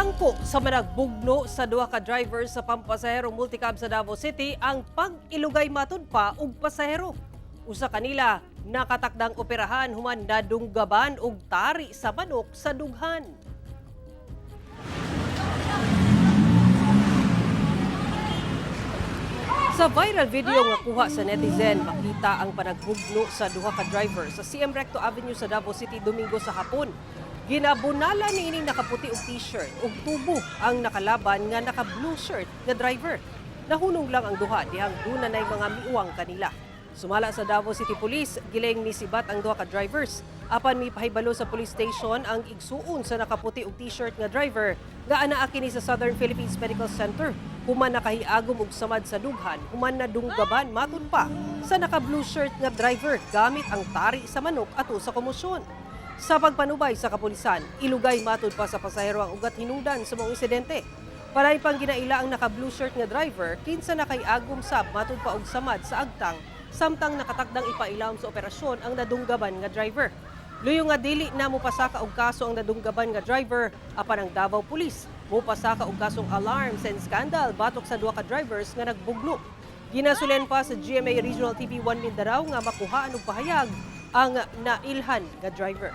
Dangko sa managbugno sa duha ka driver sa pampasahero multicab sa Davao City ang pag-ilugay matud pa og pasahero. Usa kanila nakatakdang operahan human nadunggaban og tari sa manok sa dughan. Sa viral video nga kuha sa netizen, makita ang panagbugno sa duha ka driver sa CM Recto Avenue sa Davao City Domingo sa hapon. Ginabunala ni ining nakaputi og t-shirt ug tubo ang nakalaban nga naka-blue shirt nga driver. Nahunong lang ang duha dihang duna nay mga miuwang kanila. Sumala sa Davao City Police, giling ni sibat ang duha ka drivers. Apan mipahibalo sa police station ang igsuon sa nakaputi og t-shirt nga driver nga anaa kini sa Southern Philippines Medical Center. Human nakahiagom og samad sa dughan, human nadunggaban matud pa sa naka-blue shirt nga driver gamit ang tari sa manok ato sa komosyon. Sa pagpanubay sa kapulisan, ilugay matud pa sa pasahero ang ugat hinungdan sa mga insidente. Paray pang ginaila ang naka-blue shirt nga driver, kinsa nakay-agom sab matud pa og samad sa agtang, samtang nakatakdang ipailawom sa operasyon ang nadunggaban nga driver. Luyo nga dili na mopasaka og kaso ang nadunggaban nga driver, apan ang Davao Police mopasaka og kasong alarms and scandal batok sa duha ka drivers nga nagbugno. Ginasulen pa sa GMA Regional TV 1 Mindanao nga makuhaan og pahayag ang nailhan nga driver.